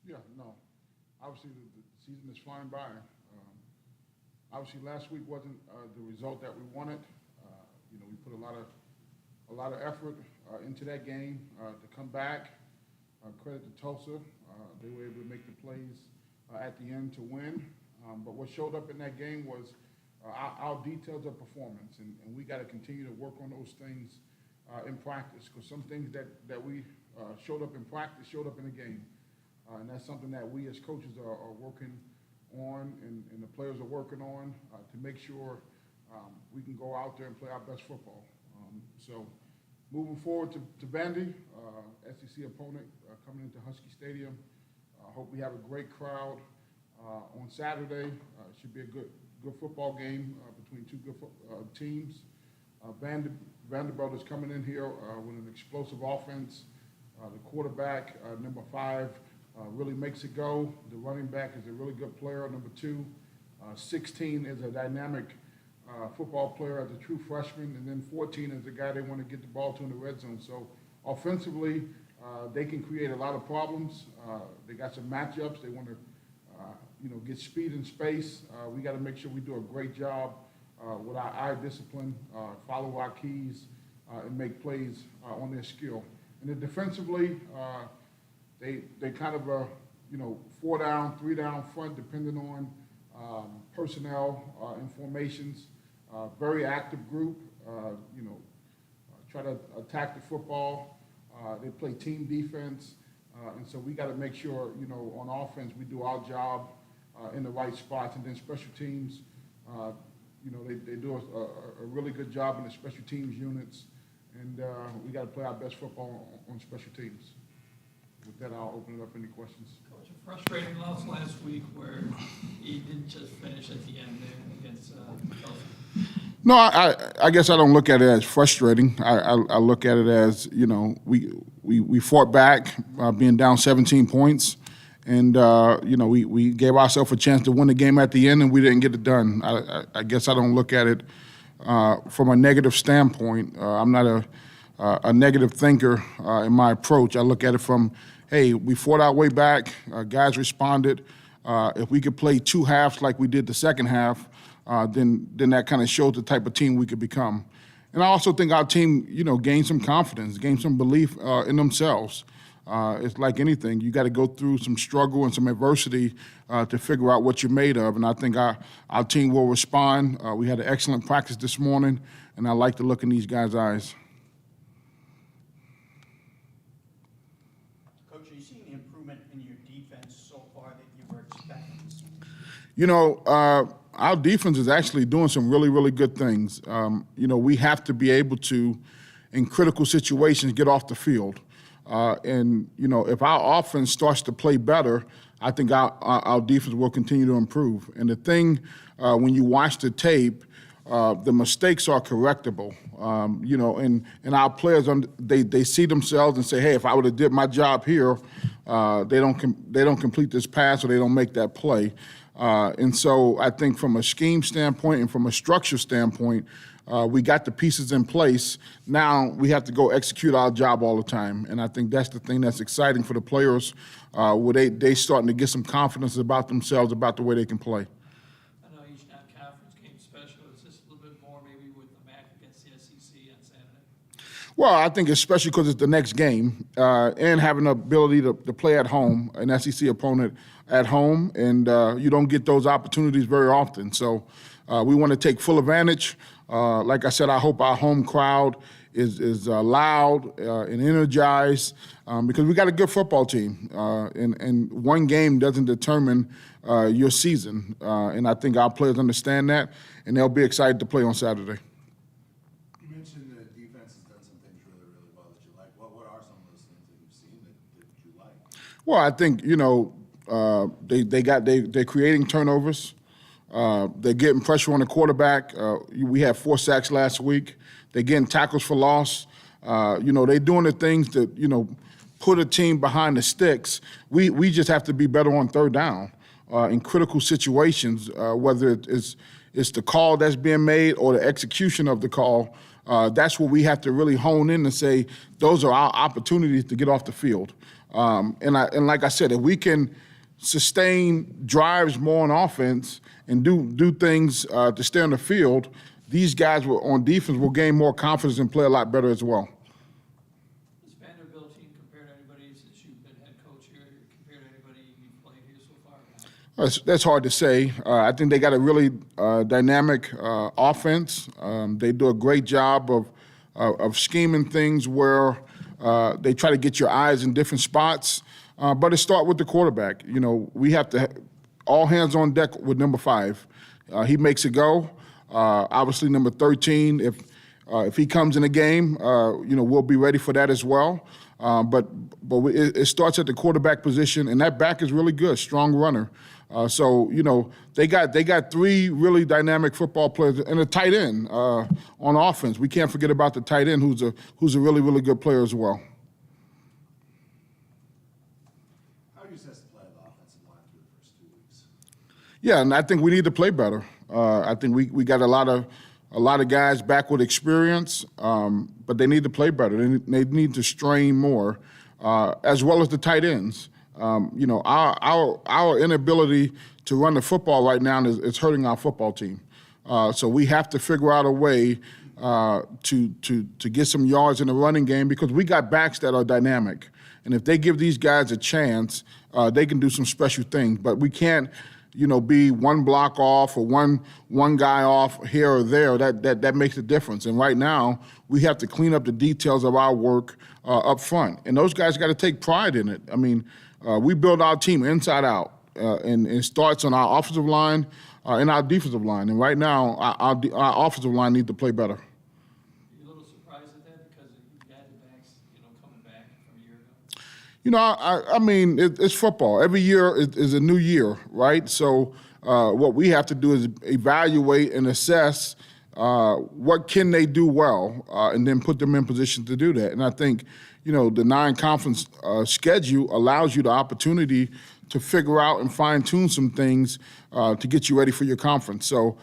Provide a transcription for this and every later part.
Yeah, no. Obviously, the season is flying by. Obviously, last week wasn't the result that we wanted. We put a lot of effort into that game to come back. Credit to Tulsa. They were able to make the plays at the end to win. But what showed up in that game was our details of performance, and we got to continue to work on those things in practice, because some things that we showed up in practice showed up in the game. And that's something that we as coaches are working on, and the players are working on to make sure we can go out there and play our best football. So moving forward to Vandy, SEC opponent coming into Husky Stadium. I hope we have a great crowd on Saturday. It should be a good football game between two good teams. Vanderbilt is coming in here with an explosive offense. The quarterback, number 5, really makes it go. The running back is a really good player, number 2. 16 is a dynamic football player as a true freshman, and then 14 is the guy they want to get the ball to in the red zone. So offensively, they can create a lot of problems. They got some matchups. They want to, get speed and space. We got to make sure we do a great job with our eye discipline, follow our keys, and make plays on their skill. And then defensively, they kind of 4 down, 3 down front, depending on personnel and formations. Very active group. Try to attack the football. They play team defense, and so we got to make sure on offense we do our job in the right spots, and then special teams. They do a really good job in the special teams units, and we got to play our best football on special teams. With that, I'll open it up. Any questions? Coach, a frustrating loss last week where he didn't just finish at the end there against Tulsa. No, I guess I don't look at it as frustrating. I look at it as, we fought back, being down 17 points, and, we gave ourselves a chance to win the game at the end, and we didn't get it done. I guess I don't look at it from a negative standpoint. I'm not a negative thinker in my approach. I look at it from, hey, we fought our way back. Guys responded. If we could play 2 halves like we did the second half, then that kind of showed the type of team we could become. And I also think our team, gained some confidence, gained some belief in themselves. It's like anything. You got to go through some struggle and some adversity to figure out what you're made of. And I think our team will respond. We had an excellent practice this morning, and I like to look in these guys' eyes. Coach, are you seeing the improvement in your defense so far that you were expecting? Our defense is actually doing some really, really good things. We have to be able to, in critical situations, get off the field. If our offense starts to play better, I think our defense will continue to improve. And the thing, when you watch the tape, the mistakes are correctable. And our players, they see themselves and say, hey, if I would have did my job here, they don't complete this pass or they don't make that play. And so I think from a scheme standpoint and from a structure standpoint, we got the pieces in place. Now we have to go execute our job all the time. And I think that's the thing that's exciting for the players, where they starting to get some confidence about themselves, about the way they can play. I know each non-conference game special. It's just a little bit more maybe with the MAC against the SEC on Saturday. Well, I think especially because it's the next game, and having the ability to play at home, an SEC opponent at home, and you don't get those opportunities very often. So we want to take full advantage. Like I said, I hope our home crowd is loud and energized, because we got a good football team, and one game doesn't determine your season. And I think our players understand that, and they'll be excited to play on Saturday. You mentioned the defense has done some things really, really well that you like. What are some of those things that you've seen that you like? Well, I think they're creating turnovers. They're getting pressure on the quarterback. We had 4 sacks last week. They're getting tackles for loss. They're doing the things that put a team behind the sticks. We just have to be better on third down in critical situations, whether it's the call that's being made or the execution of the call. That's where we have to really hone in and say those are our opportunities to get off the field. And like I said, if we can sustain drives more on offense and do things to stay on the field, these guys on defense will gain more confidence and play a lot better as well. Does Vanderbilt team compare to anybody since you've been head coach here, compare to anybody you've played here so far? That's hard to say. I think they got a really dynamic offense. They do a great job of scheming things where they try to get your eyes in different spots. But it starts with the quarterback. You know, we have to all hands on deck with number 5. He makes it go. Obviously, number 13. If he comes in the game, you know, we'll be ready for that as well. But it starts at the quarterback position, and that back is really good, strong runner. So you know they got 3 really dynamic football players and a tight end on offense. We can't forget about the tight end, who's a really good player as well. How do you assess the play of the offensive line through the first 2 weeks? Yeah, and I think we need to play better. I think we got a lot of guys back with experience, but they need to play better. They need to strain more, as well as the tight ends. You know, our inability to run the football right now is hurting our football team. So we have to figure out a way to get some yards in the running game because we got backs that are dynamic. And if they give these guys a chance, they can do some special things. But we can't, you know, be one block off or one guy off here or there. That makes a difference. And right now, we have to clean up the details of our work up front. And those guys got to take pride in it. I mean, we build our team inside out, and it starts on our offensive line and our defensive line. And right now, our offensive line needs to play better. Are you a little surprised at that because you had the backs, you know, coming back from a year ago? You know, I mean, it's football. Every year is a new year, right? So what we have to do is evaluate and assess what can they do well, and then put them in position to do that. And I think, you know, the non-conference schedule allows you the opportunity to figure out and fine-tune some things to get you ready for your conference. So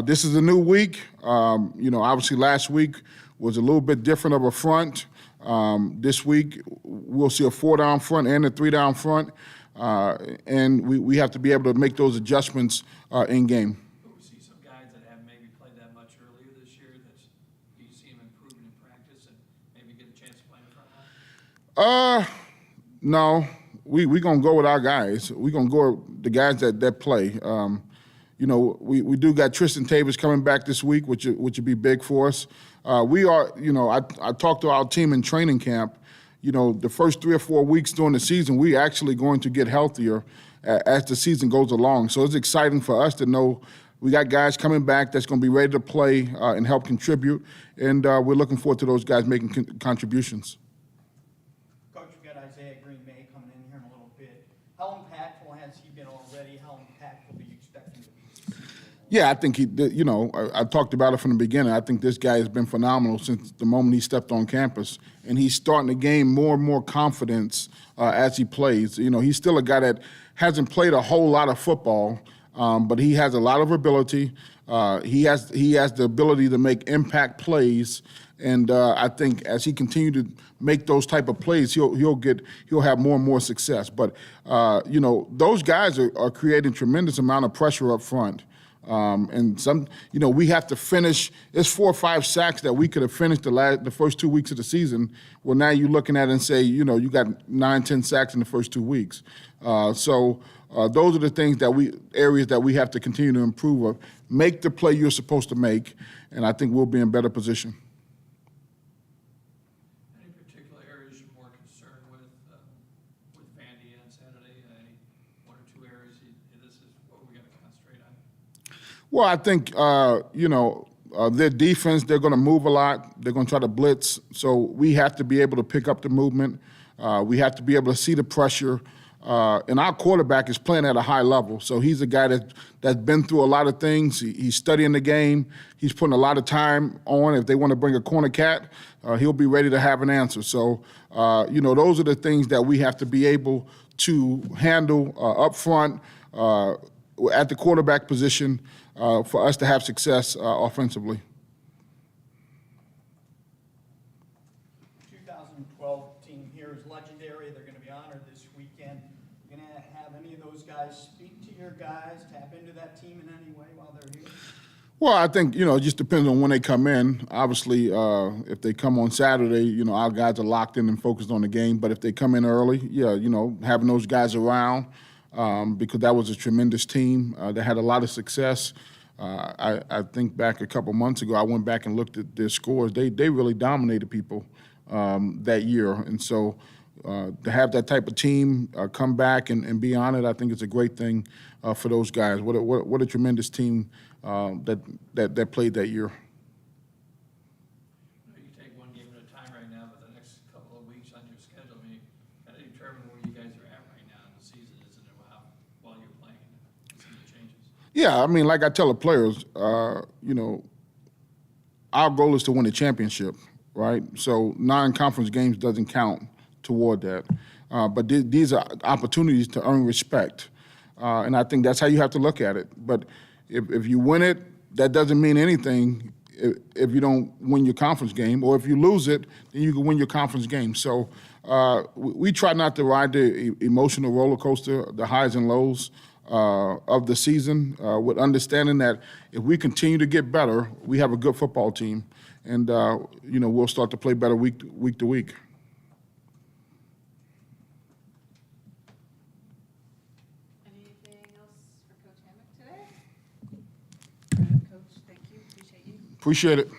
this is a new week. You know, obviously last week was a little bit different of a front. This week we'll see a 4-down front and a 3-down front, and we have to be able to make those adjustments in game. But we see some guys that haven't maybe played that much earlier this year. Do you see them improving in practice and maybe get a chance to play in the front line? No. We gonna go with our guys. We gonna go with the guys that play. You know, we do got Tristan Tavis coming back this week, which would be big for us. We are, you know, I talked to our team in training camp. You know, the first 3 or 4 weeks during the season, we actually going to get healthier as the season goes along. So it's exciting for us to know we got guys coming back that's going to be ready to play and help contribute, and we're looking forward to those guys making contributions. Coach, we've got Isaiah Green-May coming in here in a little bit. How impactful has he been already? How impactful do you expect him to be? Yeah, I think you know, I talked about it from the beginning. I think this guy has been phenomenal since the moment he stepped on campus, and he's starting to gain more and more confidence as he plays. You know, he's still a guy that hasn't played a whole lot of football, but he has a lot of ability. He has the ability to make impact plays, and I think as he continues to make those type of plays, he'll have more and more success. But you know, those guys are creating tremendous amount of pressure up front. And some, you know, we have to finish. It's 4 or 5 sacks that we could have finished the first 2 weeks of the season. Well, now you're looking at it and say, you know, you got 9, 10 sacks in the first 2 weeks. So those are the things areas that we have to continue to improve of. Make the play you're supposed to make, and I think we'll be in better position. Any particular areas you're more concerned with Vandy on Saturday? Any 1 or 2 areas this is what we got to concentrate on? Well, I think, you know, their defense, they're going to move a lot. They're going to try to blitz. So we have to be able to pick up the movement. We have to be able to see the pressure. And our quarterback is playing at a high level. So he's a guy that's been through a lot of things. He's studying the game. He's putting a lot of time on. If they want to bring a corner cat, he'll be ready to have an answer. So, you know, those are the things that we have to be able to handle up front at the quarterback position for us to have success offensively. 2012 team here is legendary. They're going to be honored guys tap into that team in any way while they're here? Well, I think, it just depends on when they come in. Obviously, if they come on Saturday, our guys are locked in and focused on the game. But if they come in early, having those guys around, because that was a tremendous team that had a lot of success. I think back a couple months ago, I went back and looked at their scores. They really dominated people that year. And so to have that type of team come back and be on it, I think it's a great thing for those guys. What a tremendous team that played that year. You take one game at a time right now, but the next couple of weeks on your schedule, kind of determine where you guys are at right now in the season, isn't it, while you're playing, some of the changes? Yeah, like I tell the players, our goal is to win a championship, right? So non-conference games doesn't count toward that. But these are opportunities to earn respect. And I think that's how you have to look at it. But if you win it, that doesn't mean anything if you don't win your conference game. Or if you lose it, then you can win your conference game. So we try not to ride the emotional roller coaster, the highs and lows of the season, with understanding that if we continue to get better, we have a good football team. And, we'll start to play better week to week. Anything else for Coach Hammock today? Coach, thank you. Appreciate you. Appreciate it.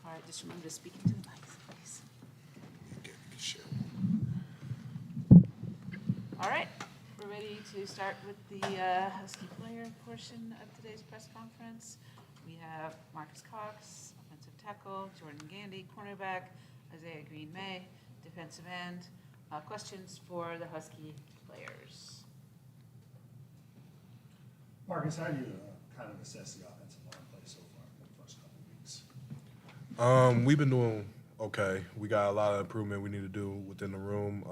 All right, just remember to speak into the mics, please. All right, we're ready to start with the Husky player portion of today's press conference. We have Marcus Cox, offensive tackle, Jordan Gandy, cornerback, Isaiah Green-May, defensive end. Questions for the Husky players? Marcus, how do you kind of assess the offensive line play so far in the first couple of weeks? We've been doing okay. We got a lot of improvement we need to do within the room.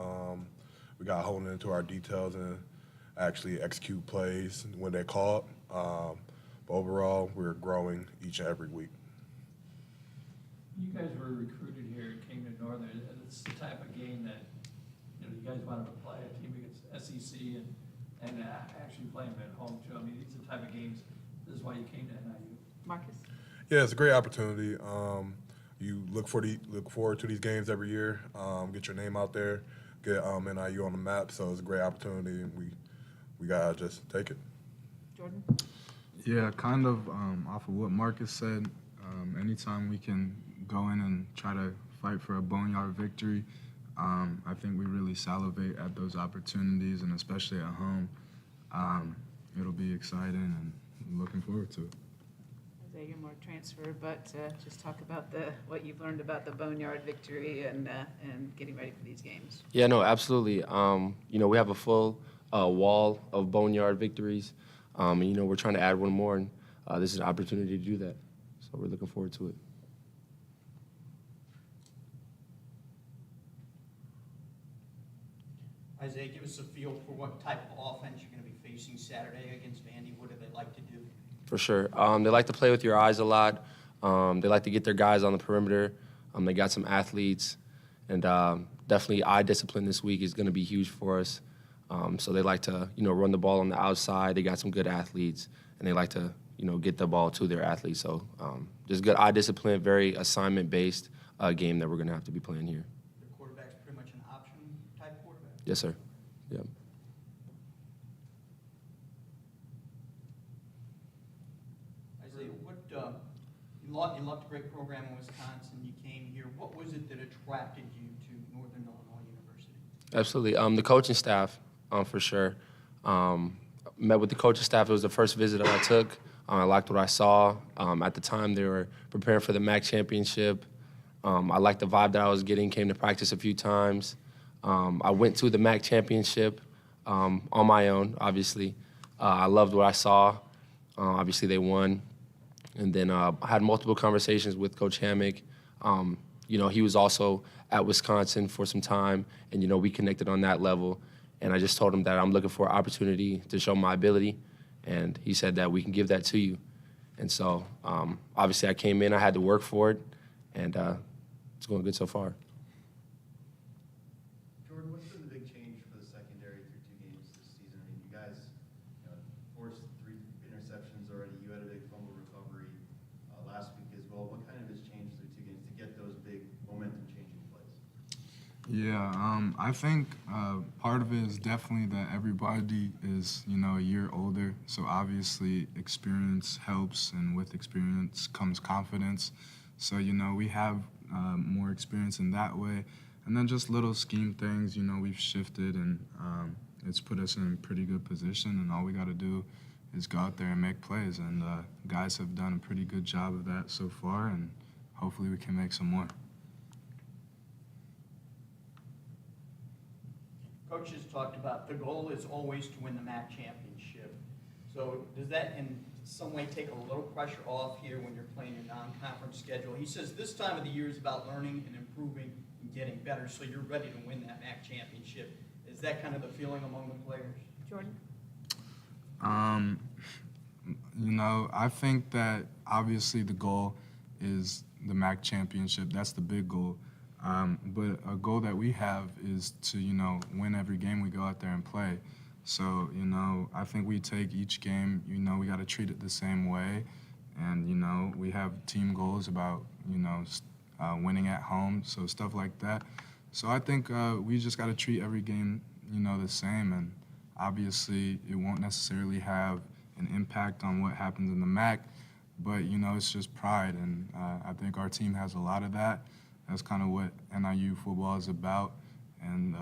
We got holding into our details and actually execute plays when they're called. But overall, we're growing each and every week. You guys were recruited here at Kingman Northern, and it's the type of game that, you guys wanted to play, a team against SEC and actually play them at home too. These are the type of games, this is why you came to NIU. Marcus? Yeah, it's a great opportunity. You look forward to these games every year. Get your name out there, get NIU on the map. So it's a great opportunity, and we gotta just take it. Jordan? Yeah, kind of off of what Marcus said. Anytime we can go in and try to fight for a boneyard victory, I think we really salivate at those opportunities, and especially at home. It'll be exciting, and I'm looking forward to it. Isaiah, you're more transfer, but just talk about what you've learned about the boneyard victory and getting ready for these games. Yeah, no, absolutely. We have a full wall of boneyard victories. And, we're trying to add one more, and this is an opportunity to do that. So we're looking forward to it. Isaiah, give us a feel for what type of offense you're going to be facing Saturday against Vandy. What do they like to do? For sure. They like to play with your eyes a lot. They like to get their guys on the perimeter. They got some athletes. And definitely eye discipline this week is going to be huge for us. So they like to, run the ball on the outside. They got some good athletes. And they like to, get the ball to their athletes. So just good eye discipline, very assignment-based game that we're going to have to be playing here. The quarterback's pretty much an option type quarterback. Yes, sir. Yep. Isaiah, you left a great program in Wisconsin. You came here. What was it that attracted you to Northern Illinois University? Absolutely. The coaching staff, for sure. Met with the coaching staff. It was the first visit that I took. I liked what I saw. At the time, they were preparing for the MAC championship. I liked the vibe that I was getting, came to practice a few times. I went to the MAC championship on my own, obviously. I loved what I saw. Obviously, they won. And then I had multiple conversations with Coach Hammock. He was also at Wisconsin for some time, and, we connected on that level. And I just told him that I'm looking for an opportunity to show my ability. And he said that we can give that to you. And so, obviously, I came in. I had to work for it, and it's going good so far. Jordan, what's been the big change for the secondary through 2 games this season? I mean, you guys forced 3 interceptions already. You had a big fumble recovery last week as well. What kind of has changed through 2 games to get those big momentum-changing plays? Yeah, I think part of it is definitely that everybody is, a year older. So obviously experience helps, and with experience comes confidence. So, we have more experience in that way. And then just little scheme things, we've shifted, and it's put us in a pretty good position. And all we got to do is go out there and make plays. And guys have done a pretty good job of that so far, and hopefully we can make some more. Coach has talked about the goal is always to win the MAC championship. So does that in some way take a little pressure off here when you're playing your non-conference schedule? He says this time of the year is about learning and improving and getting better, so you're ready to win that MAC championship. Is that kind of the feeling among the players? Jordan? I think that obviously the goal is the MAC championship. That's the big goal. But a goal that we have is to, win every game we go out there and play. So, I think we take each game, we got to treat it the same way. And, we have team goals about, winning at home, so stuff like that. So I think we just got to treat every game, the same. And obviously it won't necessarily have an impact on what happens in the MAC, but, it's just pride. And I think our team has a lot of that. That's kind of what NIU football is about, and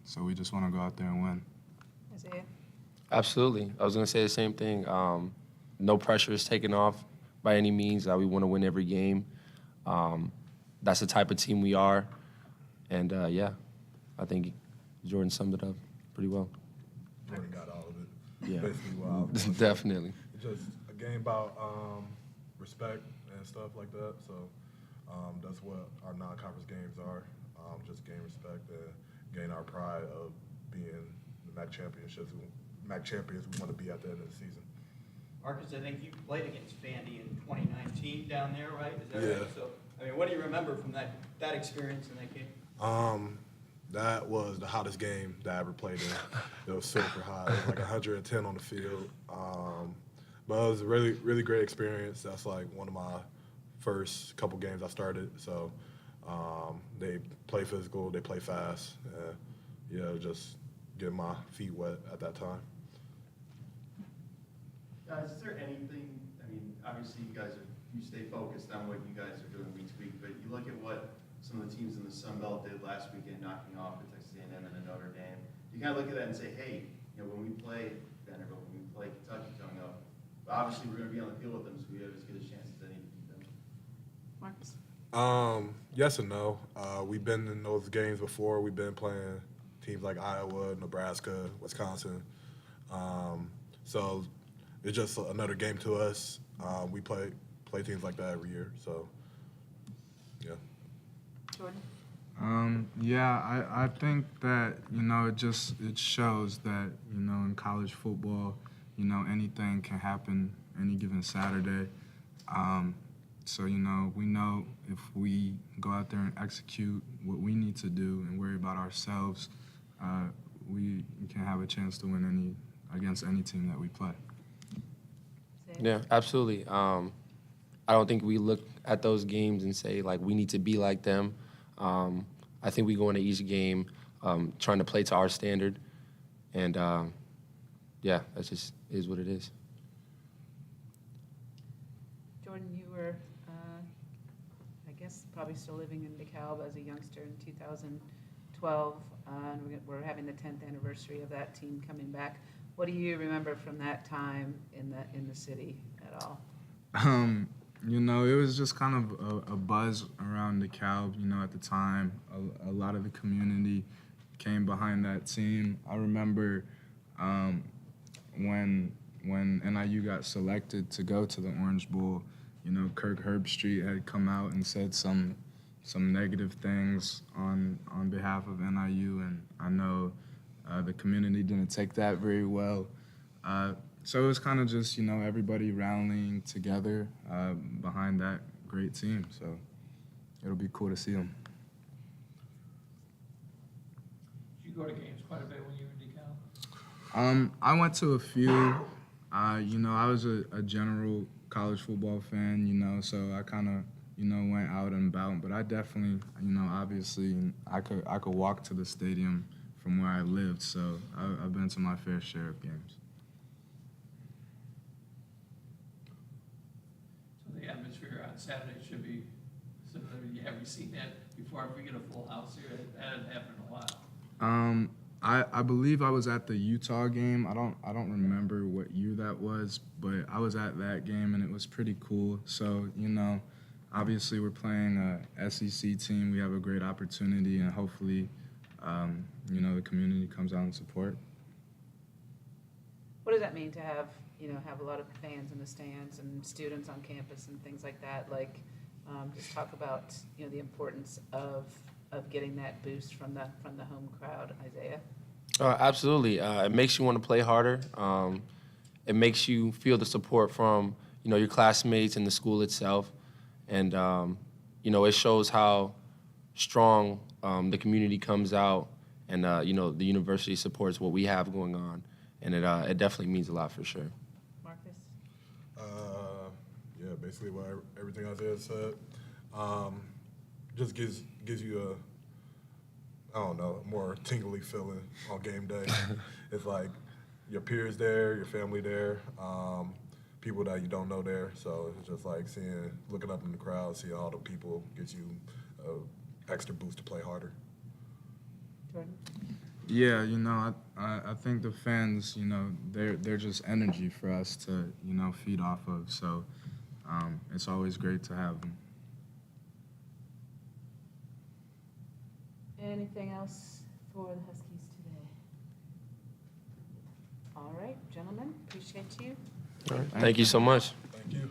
so we just want to go out there and win. Isaiah? Absolutely. I was going to say the same thing. No pressure is taken off by any means. We want to win every game. That's the type of team we are. And, I think Jordan summed it up pretty well. Jordan got all of it. Yeah. Basically, wow. Definitely. It's just a game about respect and stuff like that. So that's what our non-conference games are. Just gain respect and gain our pride of being the MAC champions we want to be at the end of the season. Marcus, I think you played against Vandy in 2019 down there, right? Is that Yeah. right? So, what do you remember from that experience in that game? That was the hottest game that I ever played in. It was super hot. It was like 110 on the field. But it was a really, really great experience. That's like one of my first couple games I started. So they play physical, they play fast. Just getting my feet wet at that time. Guys, is there anything, obviously you stay focused on what you guys are doing week to week, but you look at what some of the teams in the Sun Belt did last weekend, knocking off the Texas A&M and the Notre Dame. You kind of look at that and say, hey, when we play Vanderbilt, when we play Kentucky coming up, obviously we're going to be on the field with them, so we have as good a chance as any to beat them. Marcus? Yes and no. We've been in those games before. We've been playing teams like Iowa, Nebraska, Wisconsin. So it's just another game to us. We play teams like that every year. So, yeah. Jordan? I think that, it shows that, in college football, anything can happen any given Saturday. So, we know if we go out there and execute what we need to do and worry about ourselves, we can have a chance to win against any team that we play. Yeah, absolutely. I don't think we look at those games and say, like, we need to be like them. I think we go into each game trying to play to our standard. And, yeah, that just is what it is. Jordan, you were, I guess, probably still living in DeKalb as a youngster in 2012. And we're having the 10th anniversary of that team coming back. What do you remember from that time in the city at all? You know, it was just kind of a buzz around DeKalb, you know, at the time. A lot of the community came behind that team. I remember when NIU got selected to go to the Orange Bowl, you know, Kirk Herbstreit had come out and said some negative things on behalf of NIU, and I know the community didn't take that very well. So it was kind of just, you know, everybody rallying together behind that great team. So it'll be cool to see them. Did you go to games quite a bit when you were in DeKalb? I went to a few. You know, I was a general college football fan, you know, so I kind of, you know, went out and about. But I definitely, you know, obviously I could walk to the stadium from where I lived, so I've been to my fair share of games. So the atmosphere on Saturday should be similar. Have you seen that before? If we get a full house here, that hasn't happened in a while. I believe I was at the Utah game. I don't remember what year that was, but I was at that game and it was pretty cool. So, you know, obviously we're playing a SEC team. We have a great opportunity, and hopefully, you know, the community comes out and support. What does that mean to have a lot of fans in the stands and students on campus and things like that? Like, just talk about, you know, the importance of getting that boost from the home crowd, Isaiah. Absolutely. It makes you want to play harder. It makes you feel the support from, you know, your classmates and the school itself. And, you know, it shows how strong the community comes out, and, you know, the university supports what we have going on. And it definitely means a lot for sure. Marcus? Yeah, basically everything Isaiah said. Just gives you a more tingly feeling on game day. It's like your peers there, your family there, people that you don't know there. So it's just like looking up in the crowd, seeing all the people gets you an extra boost to play harder. Jordan? Yeah, you know, I think the fans, you know, they're just energy for us to, you know, feed off of. So it's always great to have them. Anything else for the Huskies today? All right, gentlemen, appreciate you. All right. Thank you so much. Thank you.